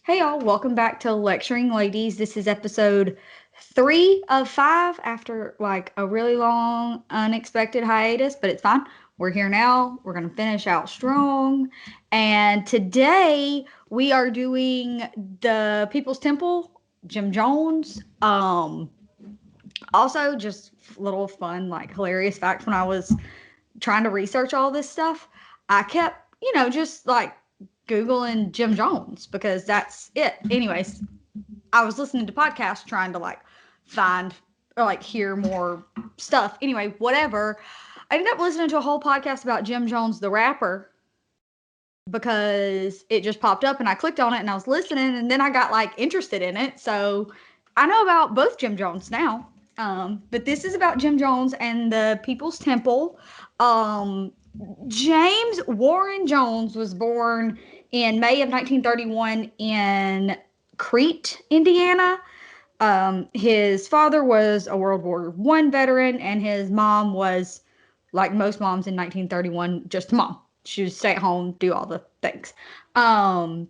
Hey y'all, welcome back to Lecturing Ladies. This is episode 3 of 5 after like a really long, unexpected hiatus, but it's fine. We're here now. We're going to finish out strong. And today we are doing the People's Temple, Jim Jones. Also, just little fun, like hilarious facts when I was trying to research all this stuff. I kept, just like Googling Jim Jones because that's it. Anyways, I was listening to podcasts trying to like find or like hear more stuff. Anyway, whatever. I ended up listening to a whole podcast about Jim Jones, the rapper, because it just popped up and I clicked on it and I was listening and then I got like interested in it. So I know about both Jim Jones now. But this is about Jim Jones and the People's Temple. Um, James Warren Jones was born in May of 1931 in Crete, Indiana. His father was a World War I veteran, and his mom was, like most moms in 1931, just a mom. She would stay at home, do all the things. Um,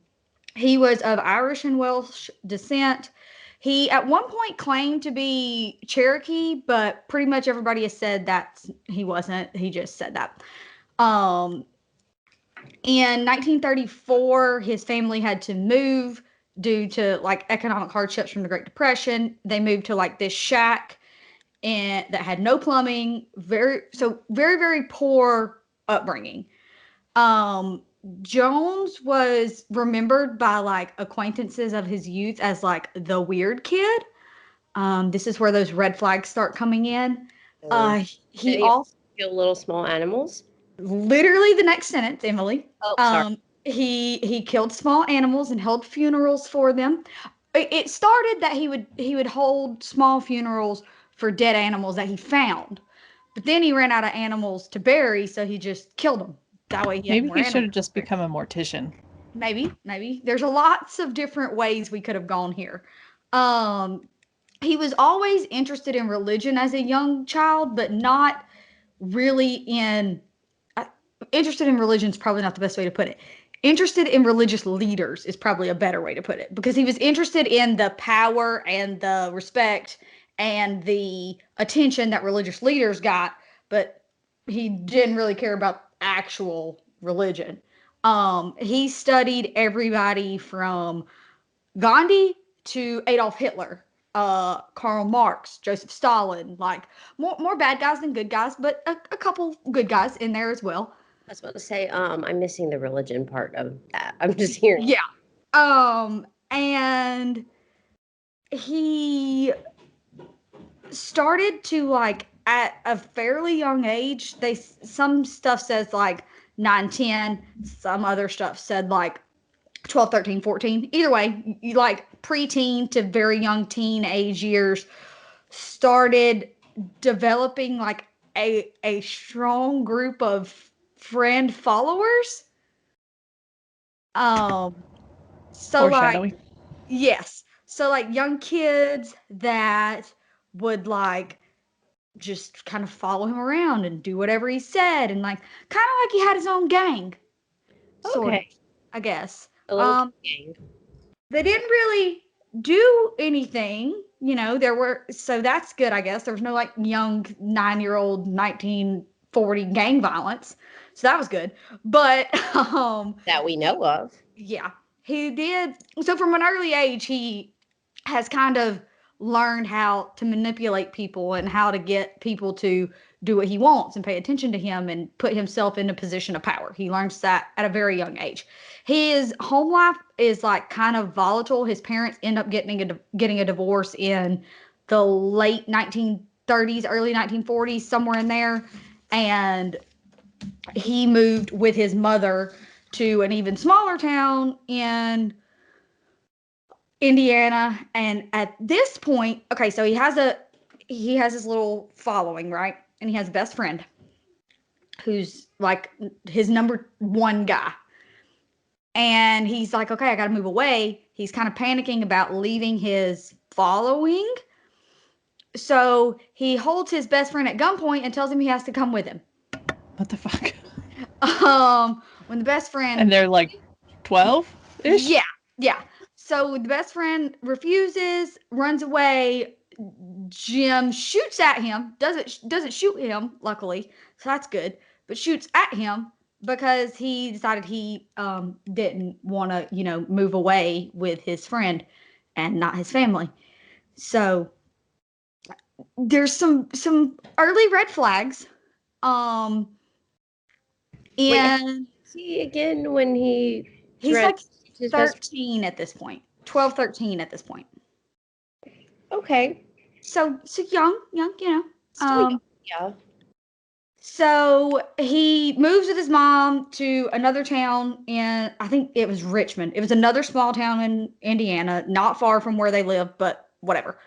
he was of Irish and Welsh descent. He at one point claimed to be Cherokee, but pretty much everybody has said that he wasn't. He just said that. Um, in 1934, his family had to move due to like economic hardships from the Great Depression. They moved to like this shack and that had no plumbing, very poor upbringing. Um, Jones was remembered by like acquaintances of his youth as like the weird kid. This is where those red flags start coming in. Did He he also kill little small animals? literally the next sentence, Emily. Oh, sorry. He killed small animals and held funerals for them. It started that he would hold small funerals for dead animals that he found, but then he ran out of animals to bury, so he just killed them. That way he had Maybe more he should animals. have just become a mortician. Maybe. There's lots of different ways we could have gone here. Um, he was always interested in religion as a young child, but not really in interested in religion is probably not the best way to put it. Interested in religious leaders is probably a better way to put it because he was interested in the power and the respect and the attention that religious leaders got, but he didn't really care about actual religion. He studied everybody from Gandhi to Adolf Hitler, Karl Marx, Joseph Stalin, like more bad guys than good guys, but a couple good guys in there as well. I was about to say, I'm missing the religion part of that. I'm just hearing. Yeah. And he started to like at a fairly young age. Some stuff says like 9, 10. Some other stuff said like 12, 13, 14. Either way, you like preteen to very young teenage years started developing like a strong group of friend followers. Um so like Foreshadowing. yes. So like young kids that would like just kind of follow him around and do whatever he said and like kind of like he had his own gang sort of, Okay. I guess. A little Um gang. they didn't really do anything, there were, so that's good, I guess. There was no like young 9-year-old 1940 gang violence. So that was good. But That we know of. yeah, he did. So from an early age, he has kind of learned how to manipulate people and how to get people to do what he wants and pay attention to him and put himself in a position of power. He learns that at a very young age. His home life is like kind of volatile. His parents end up getting a divorce in the late 1930s, early 1940s, somewhere in there. And he moved with his mother to an even smaller town in Indiana. And at this point, okay, so he has his little following, right? And he has a best friend who's like his number one guy. And he's like, okay, I got to move away. He's kind of panicking about leaving his following. So he holds his best friend at gunpoint and tells him he has to come with him. What the fuck? When the best friend And they're like 12-ish? yeah. So the best friend refuses, runs away. Jim shoots at him. Doesn't shoot him, luckily, so that's good. But shoots at him because he decided he didn't want to, move away with his friend and not his family. So there's some early red flags. And See again when he's like his best 13 at this point. 12, 13 at this point. Okay. So young, Yeah. So he moves with his mom to another town in, I think it was Richmond. It was another small town in Indiana, not far from where they live, but whatever.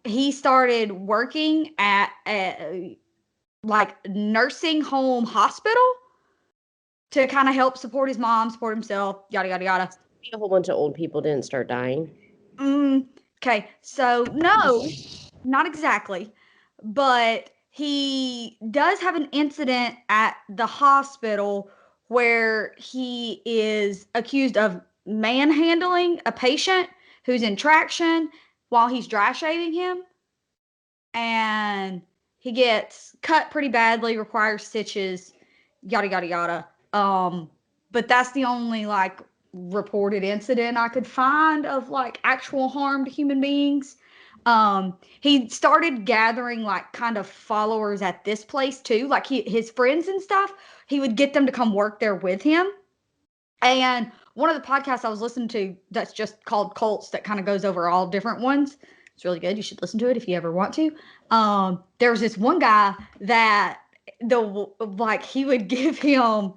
He started working at a nursing home hospital to kind of help support his mom, support himself, yada yada yada. A whole bunch of old people didn't start dying. Okay, so no, not exactly, but he does have an incident at the hospital where he is accused of manhandling a patient who's in traction while he's dry shaving him, and he gets cut pretty badly, requires stitches, yada yada yada. But that's the only reported incident I could find of actual harm to human beings. He started gathering kind of followers at this place too, his friends and stuff. He would get them to come work there with him. And one of the podcasts I was listening to that's just called Cults that kind of goes over all different ones. It's really good. You should listen to it if you ever want to. There was this one guy that he would give him.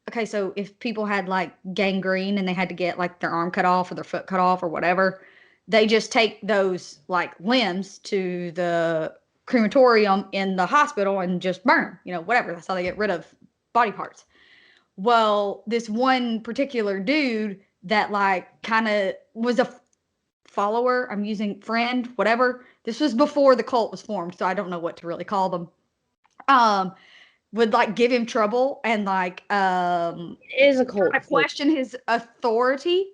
Okay, so if people had gangrene and they had to get their arm cut off or their foot cut off or whatever, they just take those limbs to the crematorium in the hospital and just burn them, whatever. That's how they get rid of body parts. Well, this one particular dude that kind of was a follower, I'm using friend, whatever. This was before the cult was formed, so I don't know what to really call them. Would give him trouble and it is a cult. Question his authority.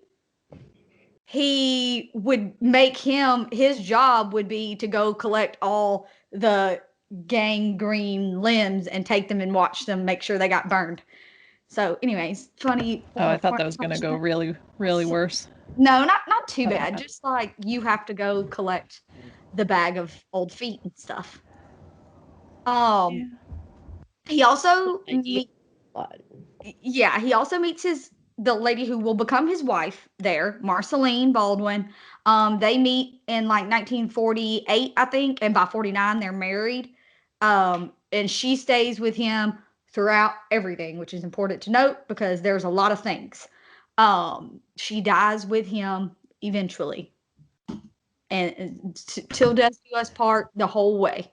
He would make his job would be to go collect all the gangrene limbs and take them and watch them, make sure they got burned. So anyways, funny. Oh, I thought that was going to go really, really worse. No, not too bad. Just you have to go collect the bag of old feet and stuff. He also he also meets the lady who will become his wife there, Marceline Baldwin. They meet in 1948, I think, and by 49 they're married. And she stays with him throughout everything, which is important to note because there's a lot of things. She dies with him eventually, and till death do us part the whole way.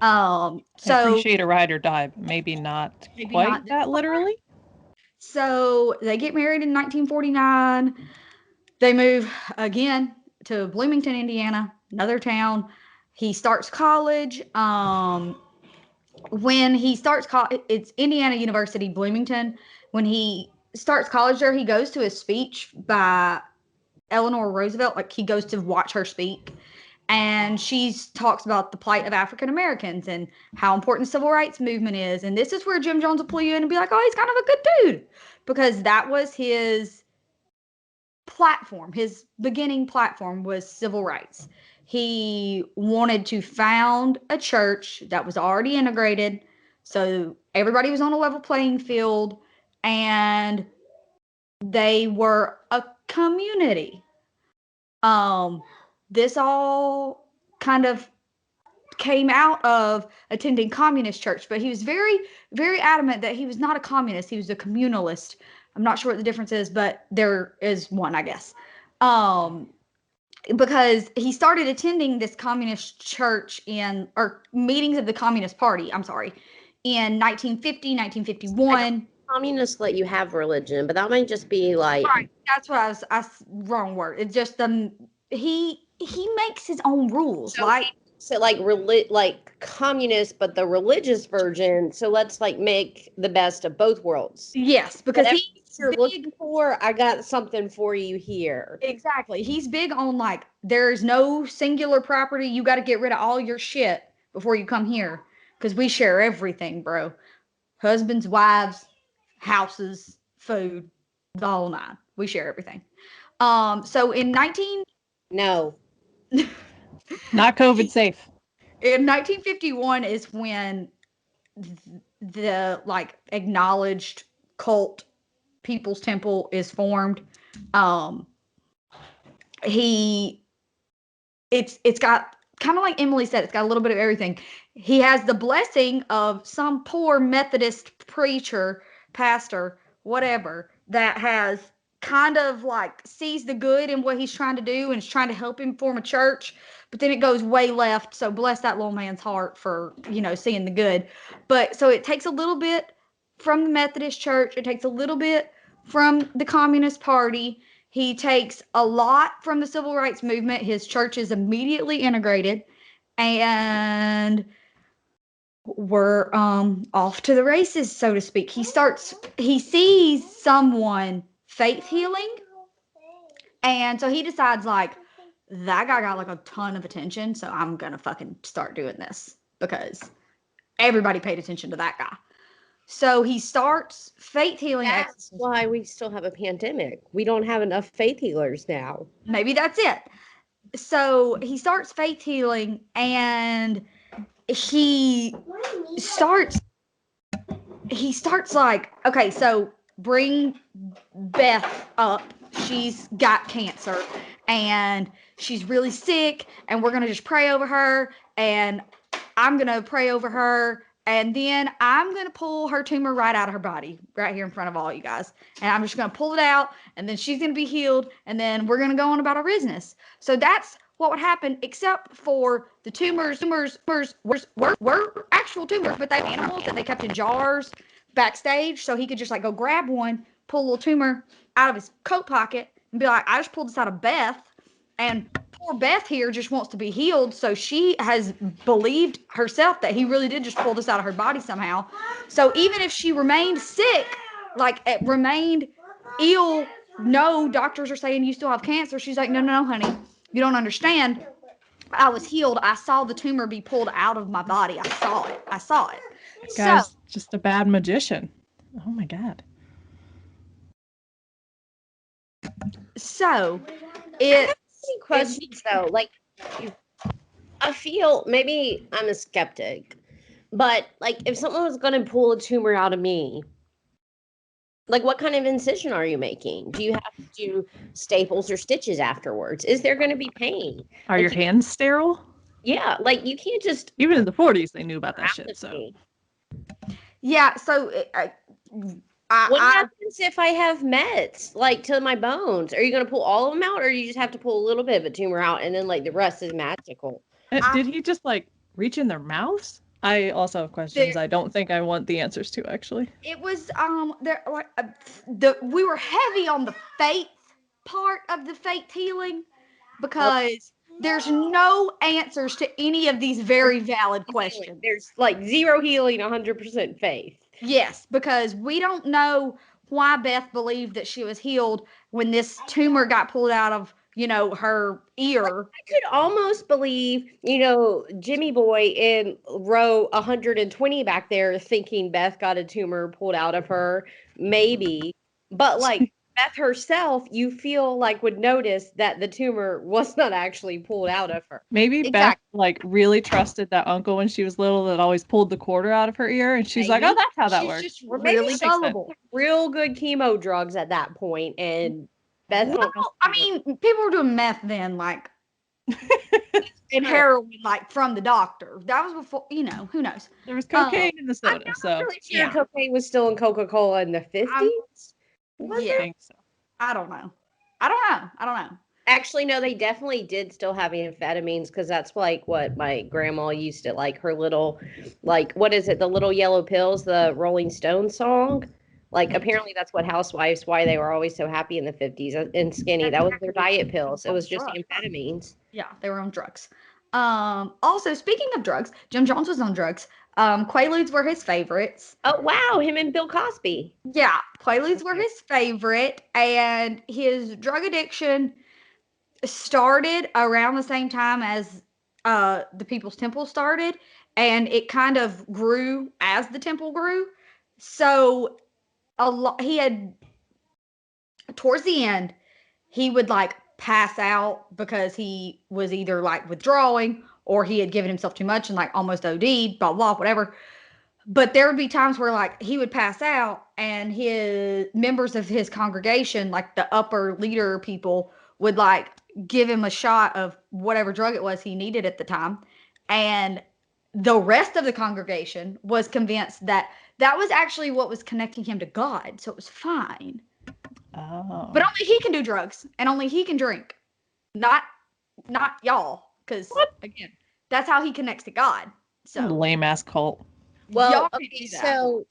I appreciate a ride or die, but maybe not quite that literally. So they get married in 1949. They move again to Bloomington, Indiana, another town. He starts college. When he starts college, it's Indiana University, Bloomington. When he starts college there, he goes to a speech by Eleanor Roosevelt. He goes to watch her speak. And she talks about the plight of African Americans and how important the civil rights movement is. And this is where Jim Jones will pull you in and be like, oh, he's kind of a good dude. Because that was his platform. His beginning platform was civil rights. He wanted to found a church that was already integrated. So everybody was on a level playing field. And they were a community. This all kind of came out of attending communist church, but he was very, very adamant that he was not a communist. He was a communalist. I'm not sure what the difference is, but there is one, I guess. Because he started attending this communist church or meetings of the Communist Party, in 1950, 1951. Communists let you have religion, but that might just be Right, that's what I wrong word. It's just he makes his own rules. So communist, but the religious version. So let's make the best of both worlds. Yes, because you're looking for, I got something for you here. Exactly. He's big on like, there's no singular property. You got to get rid of all your shit before you come here. Because we share everything, bro. Husbands, wives, houses, food, the whole nine. We share everything. So in 19... No. Not COVID safe. In 1951 is when the like acknowledged cult People's Temple is formed. It's got kind of like Emily said, it's got a little bit of everything. He has the blessing of some poor Methodist preacher, pastor, whatever, that has kind of like sees the good in what he's trying to do and is trying to help him form a church, but then it goes way left. So bless that little man's heart for, seeing the good. But so it takes a little bit from the Methodist Church. It takes a little bit from the Communist Party. He takes a lot from the Civil Rights Movement. His church is immediately integrated, and we're off to the races, so to speak. He sees someone faith healing, and so he decides like, that guy got like a ton of attention, so I'm gonna fucking start doing this because everybody paid attention to that guy. So he starts faith healing. That's why we still have a pandemic. We don't have enough faith healers now. Maybe that's it. So he starts faith healing, and he starts like, okay, so bring Beth up. She's got cancer and she's really sick, and we're going to just pray over her, and I'm going to pray over her, and then I'm going to pull her tumor right out of her body right here in front of all you guys, and I'm just going to pull it out, and then she's going to be healed, and then we're going to go on about our business. So that's what would happen, except for the tumors were actual tumors, but they were animals that they kept in jars backstage, so he could just like go grab one, pull a little tumor out of his coat pocket, and be like, I just pulled this out of Beth, and poor Beth here just wants to be healed, so she has believed herself that he really did just pull this out of her body somehow. So even if she remained sick, like it remained ill, no, doctors are saying you still have cancer, she's like, no, honey, you don't understand. I was healed. I saw the tumor be pulled out of my body. I saw it. This guy's just a bad magician. Oh my God. So questions though, like, I feel maybe I'm a skeptic, but like if someone was going to pull a tumor out of me, like what kind of incision are you making? Do you have to do staples or stitches afterwards? Is there going to be pain? Are your hands sterile? Yeah, like you can't just, even in the 40s they knew about that shit. So yeah, so what happens if I have mets, like to my bones? Are you going to pull all of them out, or you just have to pull a little bit of a tumor out and then like the rest is magical? Did he just like reach in their mouths? I also have questions I don't think I want the answers to, actually. It was we were heavy on the faith part of the faith healing, because there's no answers to any of these very valid questions. There's like zero healing, 100% faith. Yes, because we don't know why Beth believed that she was healed when this tumor got pulled out of, her ear. I could almost believe, Jimmy Boy in row 120 back there thinking Beth got a tumor pulled out of her, maybe. But like Beth herself, you feel like would notice that the tumor was not actually pulled out of her. Maybe Beth like really trusted that uncle when she was little that always pulled the quarter out of her ear, and she's like, oh, that's how that works. She's just really gullible. Real good chemo drugs at that point, and Beth. Well, I mean, people were doing meth then, like, and heroin, like, from the doctor. That was before, who knows? There was cocaine in the soda, I'm really sure cocaine was still in Coca-Cola in the 50s. Yeah. I think so. I don't know. Actually, no, they definitely did still have amphetamines, because that's like what my grandma used to, like her little, like, what is it? The little yellow pills, the Rolling Stones song. Like, apparently that's what housewives, why they were always so happy in the 50s and skinny. That was their diet pills. It was just amphetamines. Yeah, they were on drugs. Also, speaking of drugs, Jim Jones was on drugs. Quaaludes were his favorites. Oh, wow. Him and Bill Cosby. Yeah, Quaaludes were his favorite, and his drug addiction started around the same time as the People's Temple started, and it kind of grew as the temple grew. So a lot he had towards the end, he would like pass out because he was either like withdrawing or he had given himself too much and like almost OD'd, blah blah, whatever. But there would be times where like he would pass out and his members of his congregation, like the upper leader people, would like give him a shot of whatever drug it was he needed at the time. And the rest of the congregation was convinced that that was actually what was connecting him to God. So it was fine. Oh. But only he can do drugs and only he can drink. Not y'all. Because again, that's how he connects to God. So lame ass cult. Well, okay, so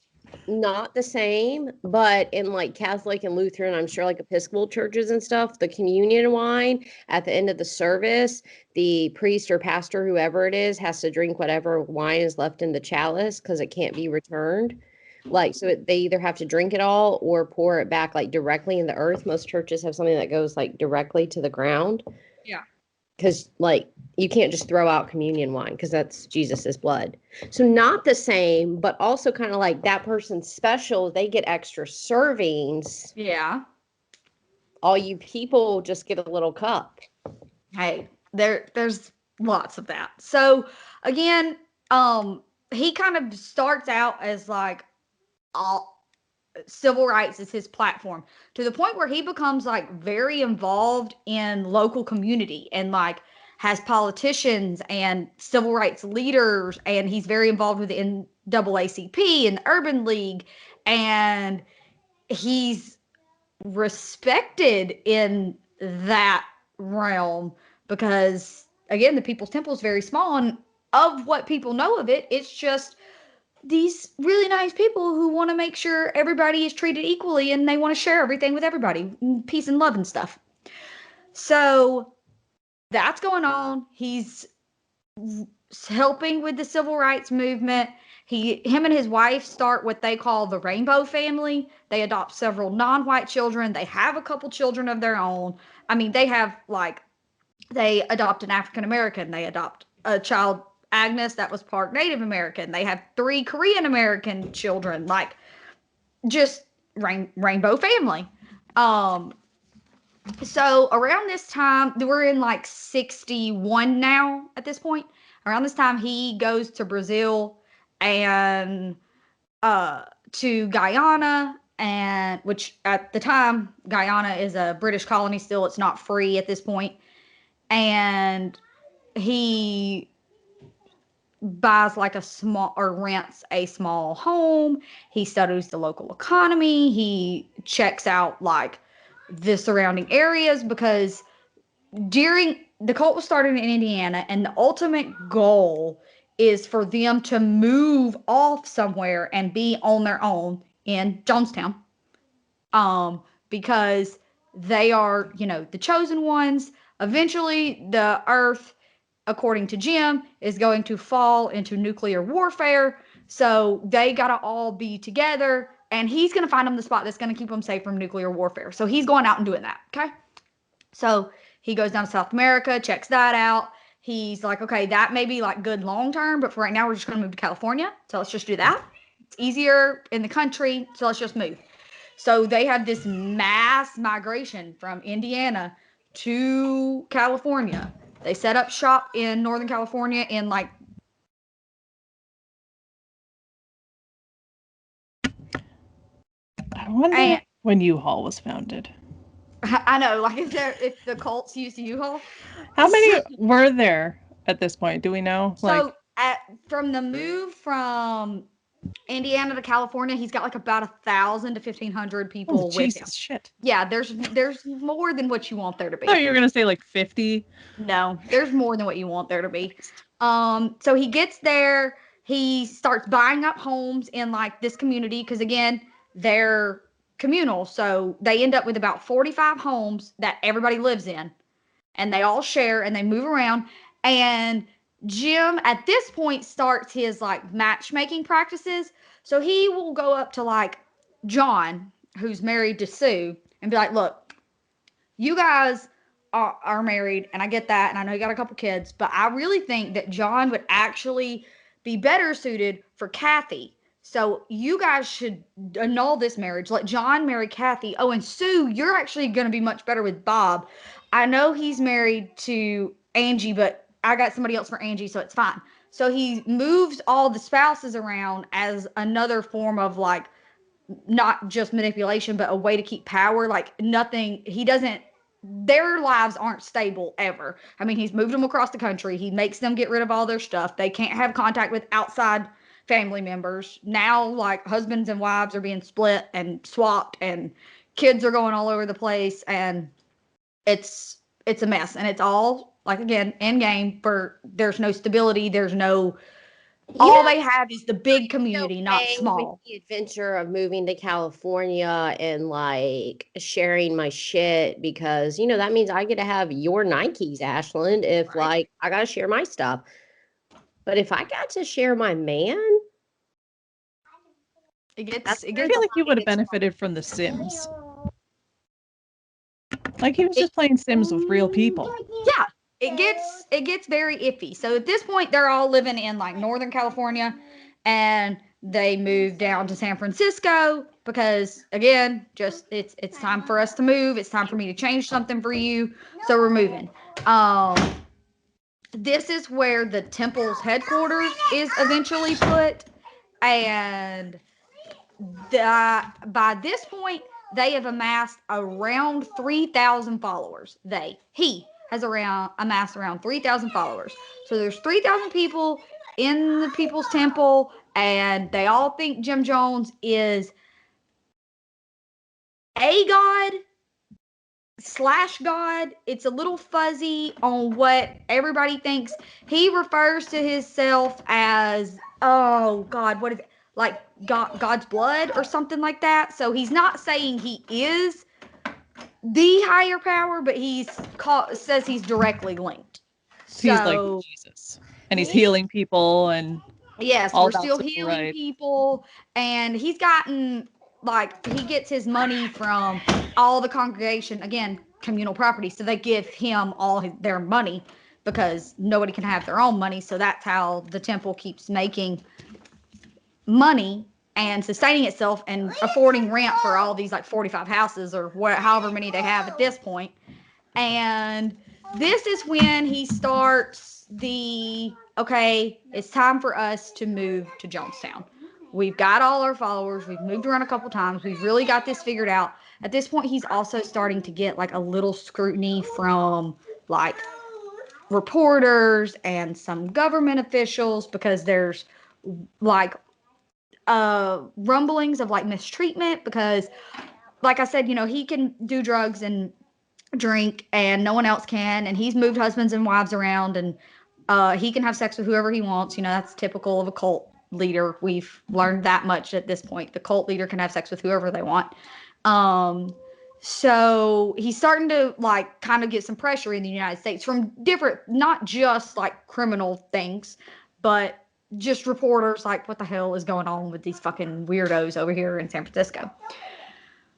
not the same, but in like Catholic and Lutheran, I'm sure like Episcopal churches and stuff, the communion wine at the end of the service, the priest or pastor, whoever it is, has to drink whatever wine is left in the chalice because it can't be returned. Like, so they either have to drink it all or pour it back like directly in the earth. Most churches have something that goes like directly to the ground. Yeah. Because like you can't just throw out communion wine because that's Jesus's blood. So not the same, but also kind of like that person's special. They get extra servings. Yeah. All you people just get a little cup. Hey, there's lots of that. So again, he kind of starts out as like all civil rights is his platform to the point where he becomes like very involved in local community and like has politicians and civil rights leaders, and he's very involved with the NAACP and the Urban League, and he's respected in that realm because again the People's Temple is very small, and of what people know of it, it's just these really nice people who want to make sure everybody is treated equally and they want to share everything with everybody, peace and love and stuff. So that's going on. He's helping with the civil rights movement. Him and his wife start what they call the Rainbow Family. They adopt several non-white children. They have a couple children of their own. I mean, they have like, they adopt an African American. They adopt a child, Agnes, that was part Native American. They have 3 Korean American children. Like, just rainbow family. So around this time, we're in like 61 now at this point. Around this time, he goes to Brazil and to Guyana, and which at the time Guyana is a British colony still. It's not free at this point. And he buys like a small, or rents a small home. He studies the local economy. He checks out like the surrounding areas because during the cult was started in Indiana, and the ultimate goal is for them to move off somewhere and be on their own in Jonestown. Because they are, the chosen ones. Eventually, the earth, according to Jim, is going to fall into nuclear warfare. So they got to all be together, and he's going to find them the spot that's going to keep them safe from nuclear warfare. So he's going out and doing that. Okay. So he goes down to South America, checks that out. He's like, okay, that may be like good long term, but for right now, we're just going to move to California. So let's just do that. It's easier in the country. So let's just move. So they have this mass migration from Indiana to California. They set up shop in Northern California in like. I wonder when U-Haul was founded. I know, like if the cults used U-Haul. How many were there at this point? Do we know? So from the move from Indiana to California, he's got like about 1,000 to 1,500 people with him. Jesus shit. Yeah, there's more than what you want there to be. Oh, you're gonna say like 50? No, there's more than what you want there to be. So he gets there, he starts buying up homes in like this community because again, they're communal. So they end up with about 45 homes that everybody lives in, and they all share and they move around. And Jim at this point starts his like matchmaking practices. So he will go up to like John, who's married to Sue, and be like, look, you guys are married, and I get that, and I know you got a couple kids, but I really think that John would actually be better suited for Kathy. So you guys should annul this marriage. Let John marry Kathy. Oh, and Sue, you're actually going to be much better with Bob. I know he's married to Angie, but I got somebody else for Angie, so it's fine. So he moves all the spouses around as another form of like not just manipulation, but a way to keep power. Like nothing, he doesn't, their lives aren't stable ever. I mean, he's moved them across the country. He makes them get rid of all their stuff. They can't have contact with outside family members. Now, like husbands and wives are being split and swapped, and kids are going all over the place, and it's a mess. And it's all like again, end game for there's no stability, there's no all they have is the big community, not small. With the adventure of moving to California and like sharing my shit because you know that means I get to have your Nikes, Ashland. If like I gotta share my stuff, but if I got to share my man, I feel like he would have benefited from The Sims. Like he was just playing Sims with real people. Yeah, it gets very iffy. So at this point, they're all living in like Northern California, and they moved down to San Francisco because again, just it's time for us to move. It's time for me to change something for you. So we're moving. This is where the temple's headquarters is eventually put, and by this point they have amassed around 3,000 followers. He has amassed around 3,000 followers. So there's 3,000 people in the People's Temple, and they all think Jim Jones is a god slash god. It's a little fuzzy on what everybody thinks. He refers to himself as, oh god, what is it? Like God's blood or something like that. So he's not saying he is the higher power, but says he's directly linked. So he's like Jesus, and he's healing people, and yes, we're still healing people, and he's gotten like he gets his money from all the congregation, again, communal property, so they give him all their money because nobody can have their own money. So that's how the temple keeps making money and sustaining itself and affording rent for all these like 45 houses or however many they have at this point. And this is when he starts okay, it's time for us to move to Jonestown. We've got all our followers. We've moved around a couple times. We've really got this figured out. At this point, he's also starting to get like a little scrutiny from like reporters and some government officials because there's like rumblings of like mistreatment because like I said, he can do drugs and drink and no one else can, and he's moved husbands and wives around, and he can have sex with whoever he wants. That's typical of a cult leader. We've learned that much at this point. The cult leader can have sex with whoever they want. So he's starting to like kind of get some pressure in the United States from different, not just like criminal things, but just reporters like, what the hell is going on with these fucking weirdos over here in San Francisco?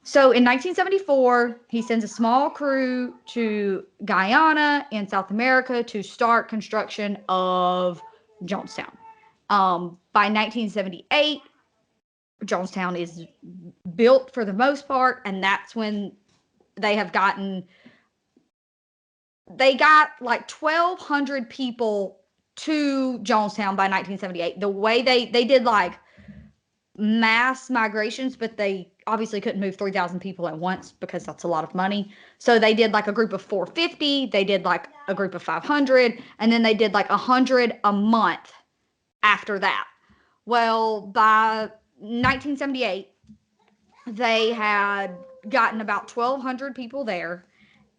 So in 1974, he sends a small crew to Guyana in South America to start construction of Jonestown. By 1978, Jonestown is built for the most part, and that's when they got like 1,200 people to Jonestown by 1978. The way they did like mass migrations, but they obviously couldn't move 3,000 people at once because that's a lot of money. So they did like a group of 450, they did like a group of 500, and then they did like 100 a month after that. Well, by 1978, they had gotten about 1,200 people there,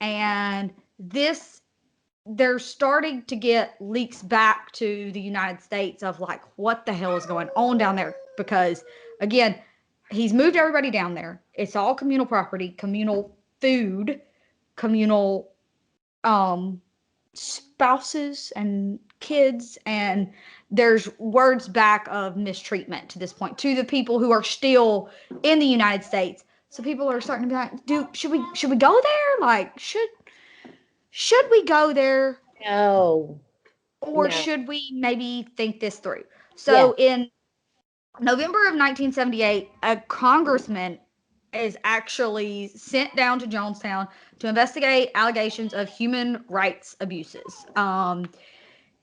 and they're starting to get leaks back to the United States of like, what the hell is going on down there? Because again, he's moved everybody down there. It's all communal property, communal food, communal spouses and kids, and there's words back of mistreatment to this point to the people who are still in the United States. So people are starting to be like, should we go there? Like, should we go there, No. or No. should we maybe think this through? Yeah. So in November of 1978, a congressman is actually sent down to Jonestown to investigate allegations of human rights abuses.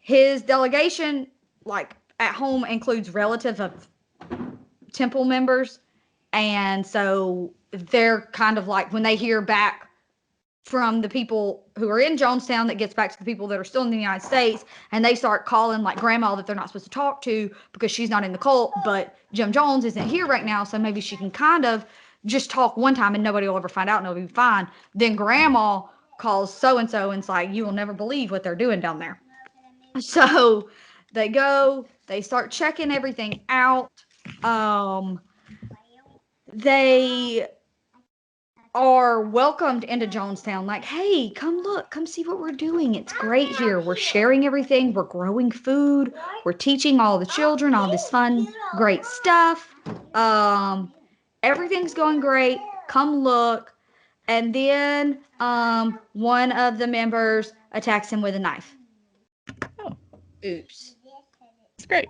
His delegation, like at home, includes relatives of temple members, and so they're kind of like when they hear back from the people who are in Jonestown, that gets back to the people that are still in the United States, and they start calling like grandma that they're not supposed to talk to because she's not in the cult, but Jim Jones isn't here right now, so maybe she can kind of just talk one time and nobody will ever find out and it'll be fine. Then grandma calls so and so and it's like, you will never believe what they're doing down there. So they go, they start checking everything out. They are welcomed into Jonestown, like, hey, come look, come see what we're doing. It's great here. We're sharing everything. We're growing food. We're teaching all the children all this fun, great stuff. Everything's going great. Come look. And then one of the members attacks him with a knife. Oh, Oops. it's great.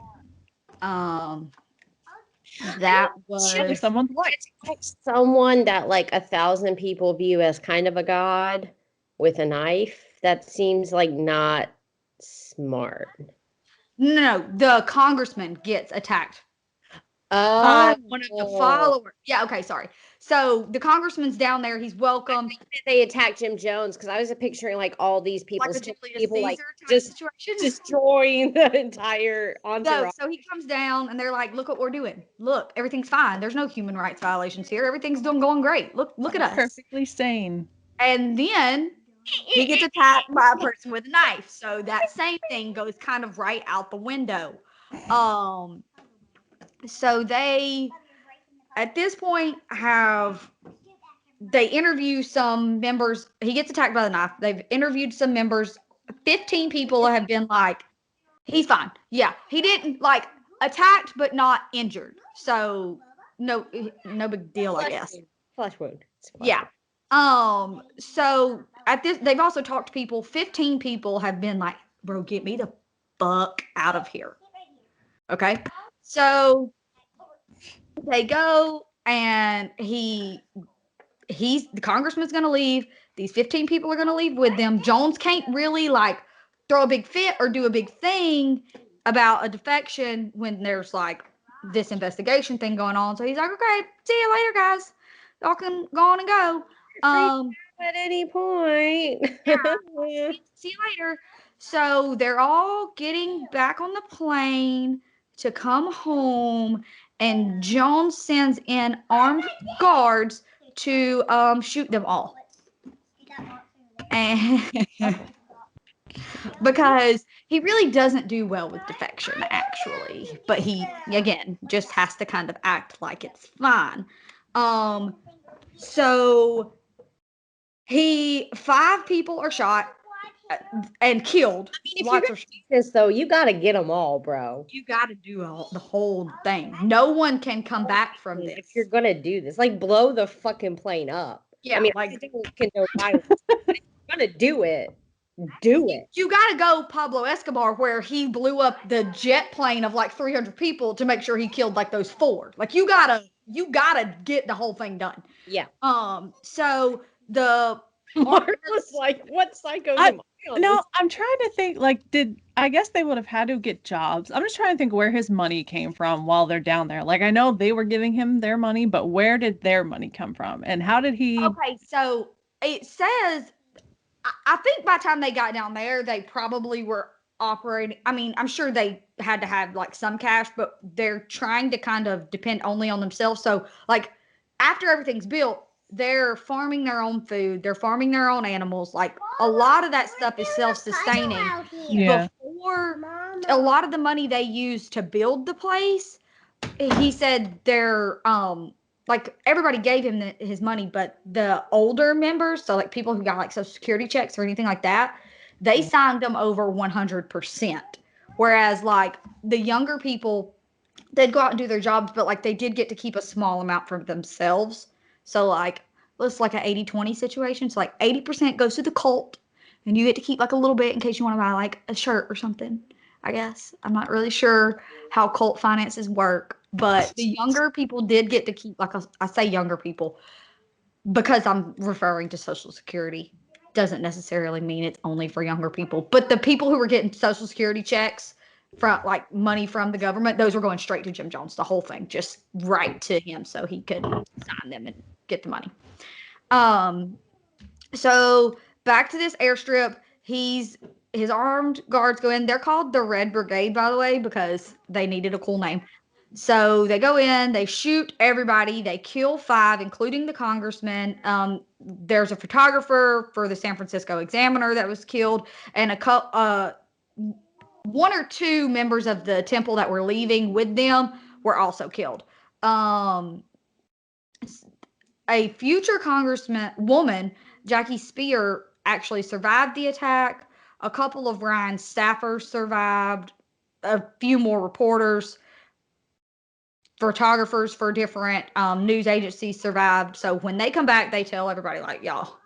That was Someone Like someone that like 1,000 people view as kind of a god with a knife. That seems like not smart. no, the congressman gets attacked Oh, one of the followers. Yeah, okay, sorry. So the congressman's down there. He's welcome. they attacked Jim Jones because I was picturing like all these people, Like a Julius people like Caesar type just situation. destroying the entire entourage. So he comes down and they're like, look what we're doing. Look, everything's fine. There's no human rights violations here. Everything's going great. Look at us. perfectly sane. And then he gets attacked by a person with a knife. So that same thing goes kind of right out the window. So they, at this point, they interview some members. He gets attacked by the knife. They've interviewed some members. 15 people have been like, he's fine. Yeah, he didn't like attacked, but not injured. So no big deal, I guess. Flesh wound. Yeah. So at this, they've also talked to people. 15 people have been like, bro, get me the fuck out of here. Okay. So they go and the congressman's gonna leave. These 15 people are gonna leave with them. Jones can't really like throw a big fit or do a big thing about a defection when there's like this investigation thing going on. So he's like, okay, see you later, guys. Y'all can go on and go. At any point. Yeah, see you later. So they're all getting back on the plane to come home, and Jones sends in armed guards to shoot them all. And because he really doesn't do well with defection, actually, but he again just has to kind of act like it's fine. So 5 people are shot and killed. If you're gonna do this though, you gotta get them all, bro. You got to do the whole thing. No one can come back from this. If you're gonna do this, like blow the fucking plane up. Yeah, I mean, like I think we can do violence, but if you're gonna do it, do it. you got to go Pablo Escobar, where he blew up the jet plane of like 300 people to make sure he killed like those 4. Like you gotta get the whole thing done. Yeah. So the Mark was like, "What psycho?" No, I'm trying to think. Like, I guess they would have had to get jobs. I'm just trying to think where his money came from while they're down there. Like, I know they were giving him their money, but where did their money come from, and how did he? Okay, so it says, I think by the time they got down there, they probably were operating. I mean, I'm sure they had to have like some cash, but they're trying to kind of depend only on themselves. So, like, after everything's built, they're farming their own food. They're farming their own animals. Like, a lot of that stuff is self-sustaining. Yeah. Before, a lot of the money they used to build the place, he said they're like everybody gave him his money, but the older members, so like people who got like Social Security checks or anything like that, They signed them over 100%. Whereas, like, the younger people, they'd go out and do their jobs, but, like, they did get to keep a small amount for themselves. So, like, it's like an 80-20 situation. So, like, 80% goes to the cult, and you get to keep, like, a little bit in case you want to buy, like, a shirt or something, I guess. I'm not really sure how cult finances work, but the younger people did get to keep, like, I say younger people because I'm referring to Social Security. Doesn't necessarily mean it's only for younger people, but the people who were getting Social Security checks from, like, money from the government, those were going straight to Jim Jones, the whole thing, just right to him so he could sign them and get the money. So back to this airstrip, his armed guards go in. They're called the Red Brigade, by the way, because they needed a cool name. So they go in, they shoot everybody, they kill 5, including the congressman. There's a photographer for the San Francisco Examiner that was killed, and one or two members of the temple that were leaving with them were also killed. A future woman, Jackie Spear, actually survived the attack. A couple of Ryan's staffers survived. A few more reporters, photographers for different news agencies survived. So when they come back, they tell everybody, like, y'all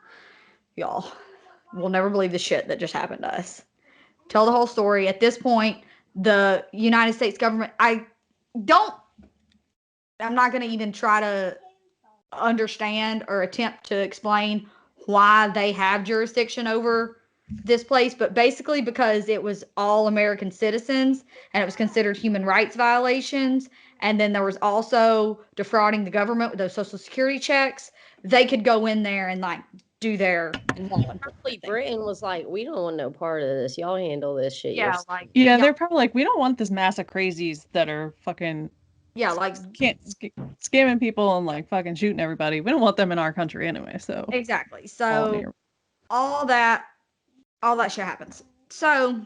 will never believe the shit that just happened to us. Tell the whole story. At this point, the United States government, I'm not going to even try to understand or attempt to explain why they have jurisdiction over this place, but basically because it was all American citizens and it was considered human rights violations, and then there was also defrauding the government with those Social Security checks. They could go in there and, like, do their Probably Britain was like, we don't want no part of this. Y'all handle this shit. Yeah, like, yeah, they're probably like, we don't want this mass of crazies that are fucking like scamming people and, like, fucking shooting everybody. We don't want them in our country anyway. So exactly. So all that shit happens. So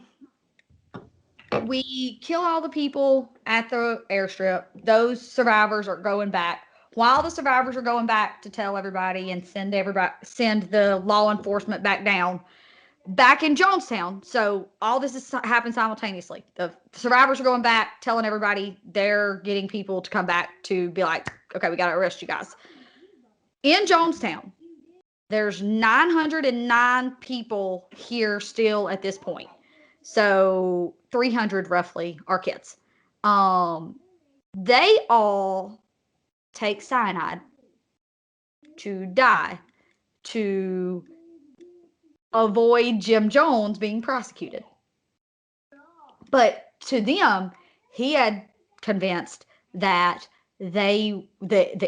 we kill all the people at the airstrip. Those survivors are going back. While the survivors are going back to tell everybody and send the law enforcement back down, back in Jonestown. So all this is happened simultaneously. The survivors are going back, telling everybody they're getting people to come back to be like, okay, we got to arrest you guys. In Jonestown, there's 909 people here still at this point. So 300 roughly are kids. They all take cyanide to die to avoid Jim Jones being prosecuted. But to them, he had convinced that the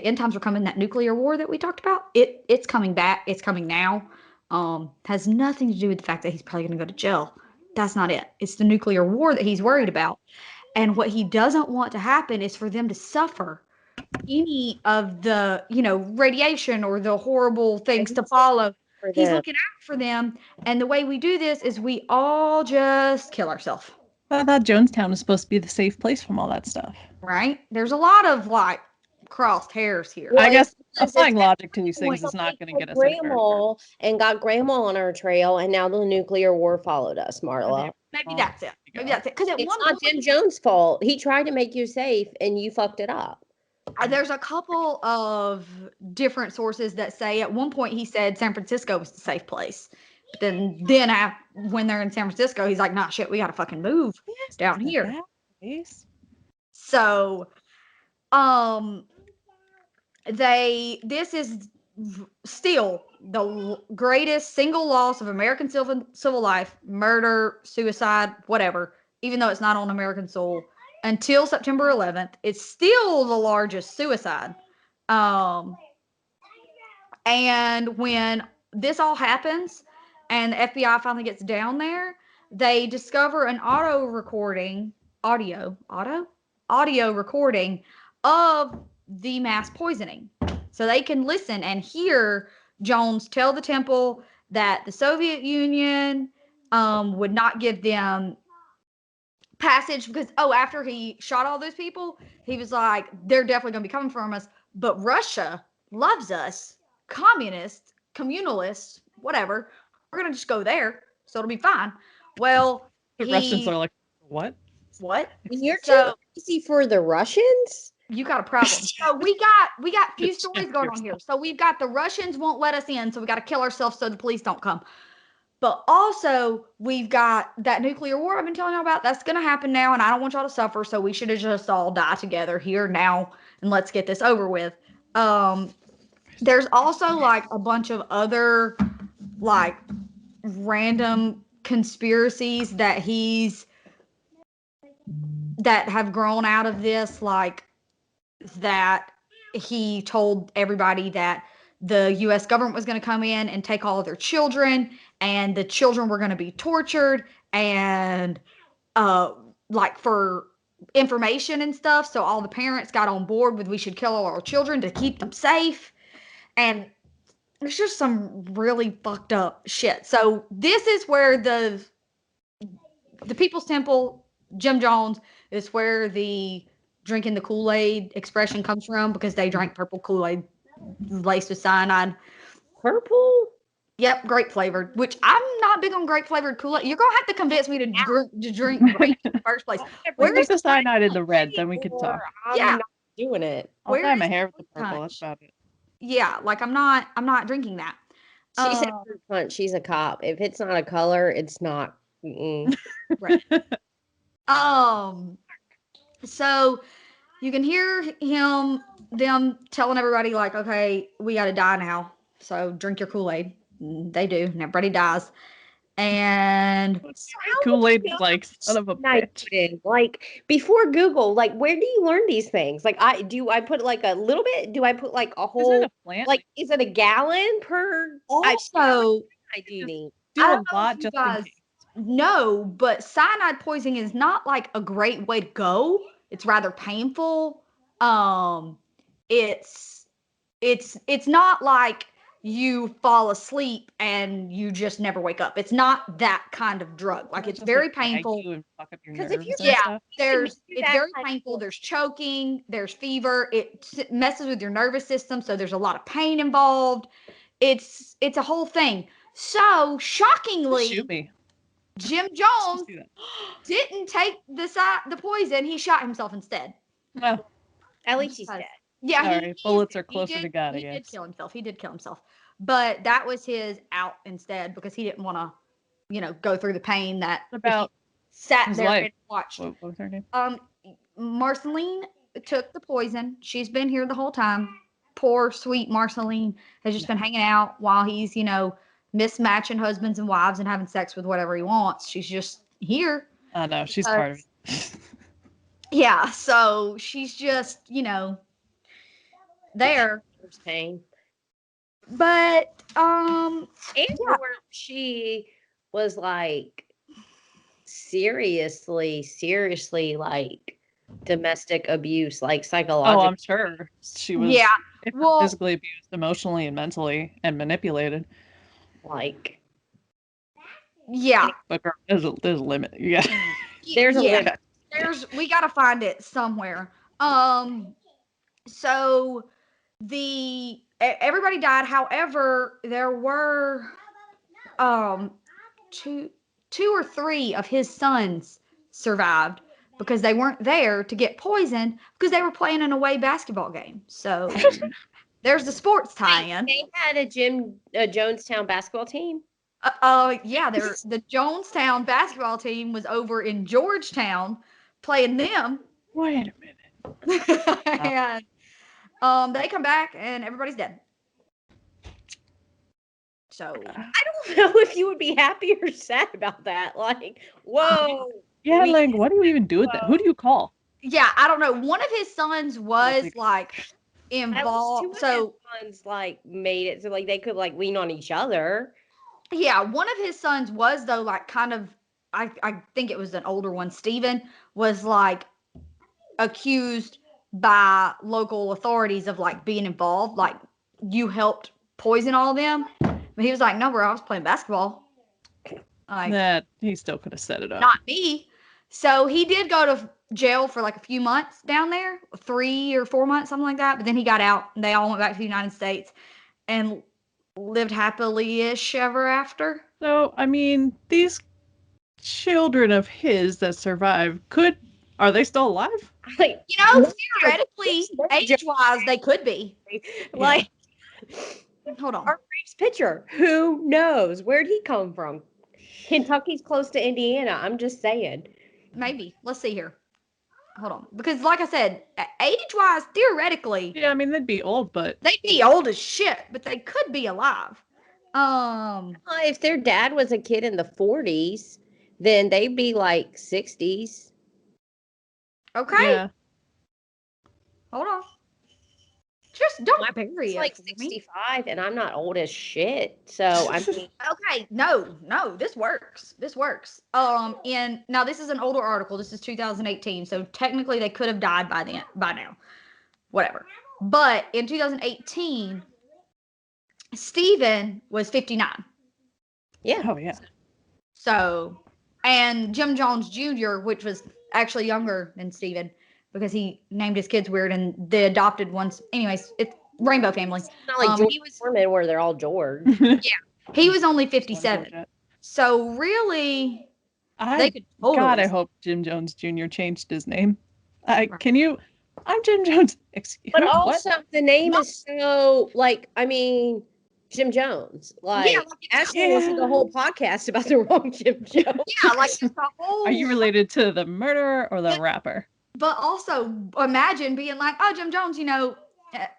end times were coming. That nuclear war that we talked about, it's coming back. It's coming now. Has nothing to do with the fact that he's probably going to go to jail. That's not it. It's the nuclear war that he's worried about. And what he doesn't want to happen is for them to suffer any of the, radiation or the horrible things to follow. He's looking out for them. And the way we do this is we all just kill ourselves. I thought Jonestown was supposed to be the safe place from all that stuff. Right? There's a lot of, like, crossed hairs here. Well, I guess applying logic to these things is not going to get us anywhere. And got grandma on our trail, and now the nuclear war followed us, Marla. Maybe that's it. Because it's not Jim Jones' fault. He tried to make you safe, and you fucked it up. There's a couple of different sources that say at one point he said San Francisco was the safe place. But then when they're in San Francisco, he's like, nah, shit, we got to fucking move down here. So, this is still the greatest single loss of American civil life, murder, suicide, whatever, even though it's not on American soil. Until September 11th, it's still the largest suicide. And when this all happens and the FBI finally gets down there, they discover an audio recording of the mass poisoning. So they can listen and hear Jones tell the temple that the Soviet Union would not give them passage because, after he shot all those people, he was like, they're definitely going to be coming from us, but Russia loves us, communists, whatever, we're going to just go there. so it'll be fine. Well, The Russians are like, what? You're So- too crazy for the Russians? You got a problem. So we got a few stories going on here. So we've got the Russians won't let us in, so we got to kill ourselves so the police don't come. But also we've got that nuclear war I've been telling y'all about. That's gonna happen now, and I don't want y'all to suffer. So we should have just all die together here now, and let's get this over with. There's also like a bunch of other like random conspiracies that have grown out of this, like that he told everybody that the US government was going to come in and take all of their children, and the children were going to be tortured and like for information and stuff. So all the parents got on board with we should kill all our children to keep them safe. And there's just some really fucked up shit. So this is where the People's Temple, Jim Jones, is where the drinking the Kool-Aid expression comes from, because they drank purple Kool-Aid laced with cyanide. Purple? Yep, grape flavored, which I'm not big on grape flavored Kool-Aid. You're going to have to convince me to drink grape in the first place. Where's Where's the cyanide in the red? Then we can talk. I'm Yeah. not doing it. I'll Where dye my is hair with the the purple. punch? That's about it. Yeah, like I'm not drinking that. She said fruit punch. She's a cop. If it's not a color, it's not. Right. So you can hear them telling everybody like, okay, we got to die now. So drink your Kool-Aid. They do, and everybody dies. And Kool-Aid is like son of a bitch. Like before Google, like where do you learn these things? Like I put like a little bit? Do I put like a Isn't whole it a plant? like is it a gallon per? also, I do need. do I a don't know lot if you just in guys case. know, but cyanide poisoning is not like a great way to go. It's rather painful. It's not like you fall asleep and you just never wake up. It's not that kind of drug. Like it's Just, very gag painful. you and fuck up your 'Cause if nerves you- and Yeah, stuff. it's that very kind of painful. thing. There's choking, there's fever. It messes with your nervous system, so there's a lot of pain involved. It's a whole thing. So shockingly, Shoot me. Jim Just Jones do that. didn't take the poison. He shot himself instead. Well, At least he's Because- dead. Yeah, sorry. Bullets are he closer to God, I He did guess. kill himself. He did kill himself, but that was his out instead because he didn't want to, go through the pain that What if he about sat his there wife? and watched. What was her name? Marceline took the poison. She's been here the whole time. Poor sweet Marceline has just been hanging out while he's, mismatching husbands and wives and having sex with whatever he wants. She's just here. Oh no, she's part of it. Yeah, so she's just, there. There's pain. But And Yeah. or she was like seriously like domestic abuse, like Oh, psychological. I'm sure she was. Yeah, if not well- physically abused, emotionally and mentally, and manipulated. like yeah, But girl, there's a limit. Yeah. there's a yeah. limit. We gotta find it somewhere. So everybody died. However, there were two or three of his sons survived because they weren't there to get poisoned because they were playing an away basketball game. So there's the sports tie-in. They had a Jonestown basketball team. Yeah, the Jonestown basketball team was over in Georgetown playing them. Wait a minute. And they come back and everybody's dead. So I don't know if you would be happy or sad about that. Like, whoa. Yeah, We- like, what do you even do with that? Who do you call? yeah, I don't know. One of his sons was think- like At least involved. two of So his sons like made it so like they could like lean on each other. yeah, one of his sons was though like kind of I think it was an older one. Steven was like accused by local authorities of like being involved, like you helped poison all of them. But he was like, no, bro, I was playing basketball. Like That he still could have set it up. not me. So he did go to jail for like a few months down there, 3 or 4 months, something like that. But then he got out and they all went back to the United States and lived happily-ish ever after. So, I mean, these children of his that survived are they still alive? Like, Theoretically, age-wise, they could be. like Hold on. our Braves pitcher, who knows? Where'd he come from? Kentucky's close to Indiana. I'm just saying. Maybe. Let's see here. Hold on. Because like I said, age-wise, theoretically, Yeah, I mean, they'd be old, but they'd be old as shit, but they could be alive. If their dad was a kid in the 40s, then they'd be like 60s. Okay. yeah. Hold on. Just don't My bury parents it like for me. 65, and I'm not old as shit. So I mean, Okay, no, this works. This works. And now this is an older article. This is 2018, so technically they could have died by now. Whatever. But in 2018, Stephen was 59. yeah. Oh, yeah. So, and Jim Jones Jr., which was actually younger than Stephen, because he named his kids weird, and the adopted ones. Anyways, it's Rainbow Family. It's not like George Foreman where they're all George. He was only 57. So really, they could totally. God, I hope Jim Jones Jr. changed his name. Can you? I'm Jim Jones. Excuse me. But also, the name is so like. I mean, Jim Jones. Like, Ashland listened to the whole podcast about the wrong Jim Jones. Yeah, like the whole. Are you related to the murderer or the rapper? But also, imagine being like, "Oh, Jim Jones,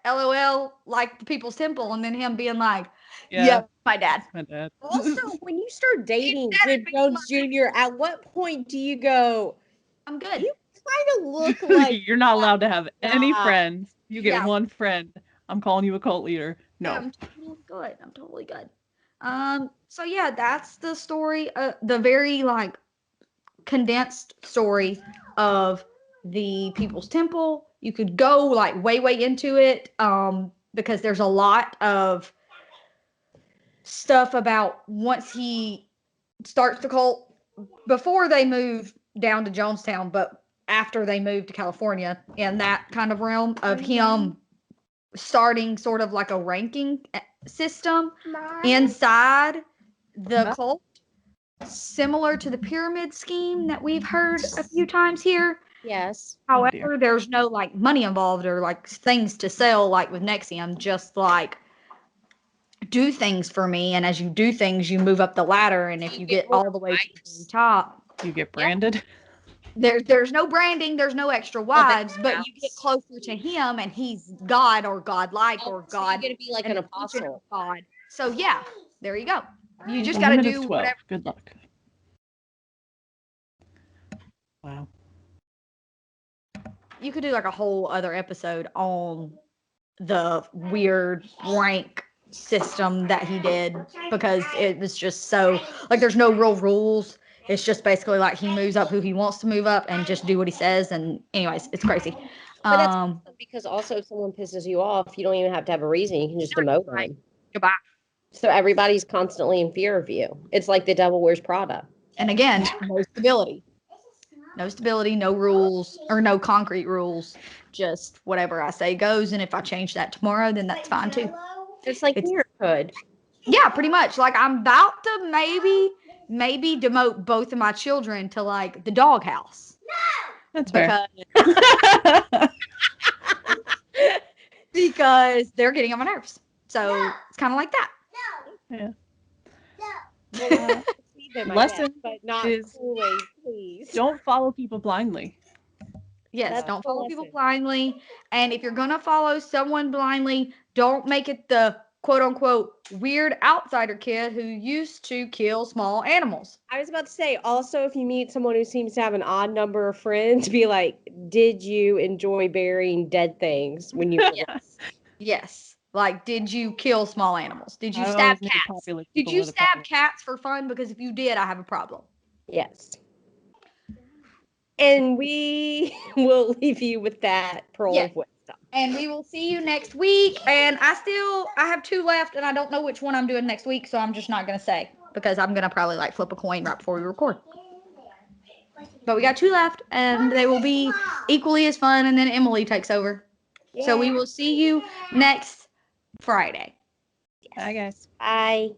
LOL, like the People's Temple," and then him being like, "Yeah, my dad." My dad. Also, when you start dating Jim Jones Jr., at what point do you go, I'm good? You kind of look like you're not allowed to have any friends. You get one friend. I'm calling you a cult leader. No. Yeah, I'm totally good. So yeah, that's the story. The very condensed story of the People's Temple. You could go way into it, because there's a lot of stuff about once he starts the cult, before they move down to Jonestown, but after they move to California, in that kind of realm of him starting sort of like a ranking system inside the cult, similar to the pyramid scheme that we've heard a few times here. Yes. However, there's no money involved or things to sell with NXIVM, just do things for me, and as you do things, you move up the ladder, and if you get all the way to the top, you get branded. There's no branding, there's no extra wives, but you get closer to him, and he's God or godlike or God. You're gonna be like an apostle. God. So yeah, there you go. You just got to do whatever. Good luck. Wow. You could do a whole other episode on the weird rank system that he did, because it was just so there's no real rules. It's just basically he moves up who he wants to move up and just do what he says. And anyways, it's crazy. But that's awesome, because also if someone pisses you off, you don't even have to have a reason. You can just demote them. Goodbye. So everybody's constantly in fear of you. It's like the Devil Wears Prada. And again, no stability. No stability, no rules, or no concrete rules. Just whatever I say goes. And if I change that tomorrow, then that's fine too. It's like parenthood. Yeah, pretty much. I'm about to maybe demote both of my children to the doghouse. No, that's fair. Because they're getting on my nerves. So it's kind of like that. Yeah. Lesson but not is Kool-Aid, please. Don't follow people blindly. Yes, don't follow people blindly. And if you're going to follow someone blindly, don't make it the quote-unquote weird outsider kid who used to kill small animals. I was about to say, also, if you meet someone who seems to have an odd number of friends, be like, did you enjoy burying dead things when you were Yes. Did you kill small animals? Did you stab cats? Did you stab cats for fun? Because if you did, I have a problem. Yes. And we will leave you with that pearl of wisdom. And we will see you next week. And I have 2 left, and I don't know which one I'm doing next week, so I'm just not going to say, because I'm going to probably flip a coin right before we record. But we got 2 left, and they will be equally as fun, and then Emily takes over. Yeah. So we will see you next Friday. Bye, guys. Bye.